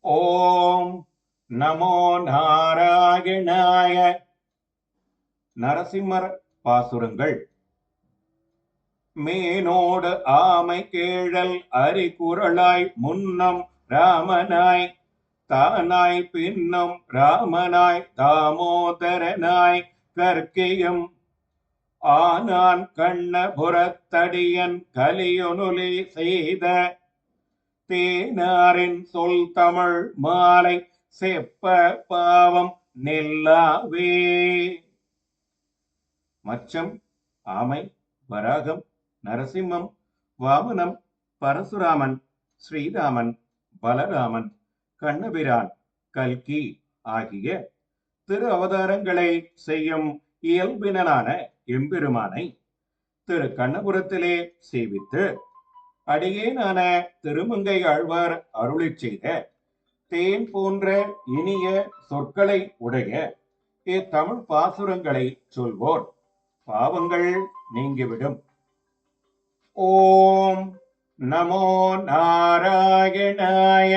ஓம் நமோ நாராயணாய. நரசிம்மர் பாசுரங்கள். மீனோடு ஆமை கேழல் அரிகுரலாய் முன்னம் ராமனாய் தானாய் பின்னும் ராமனாய் தாமோதரனாய் கற்கியும் ஆனான் கண்ணபுரத்தடியன் கலியொனுலி செய்த தேனாரின் சொல் தமிழ் மாலை செப்ப பாவம் நில்லாவே. மச்சம், ஆமை, வராகம், நரசிம்மம், வாமனம், பரசுராமன், ஸ்ரீராமன், பலராமன், கண்ணபிரான், கல்கி ஆகிய திரு அவதாரங்களை செய்யும் இயல்பினனான எம்பெருமானை திரு கண்ணபுரத்திலே சேவித்து அடியேனான திருமங்கை ஆழ்வார் அருளிச் செய்த தேன் போன்ற இனிய சொற்களை உடைய இத்தமிழ் பாசுரங்களை சொல்வோர் பாவங்கள் நீங்கிவிடும். ஓம் நமோ நாராயணாய.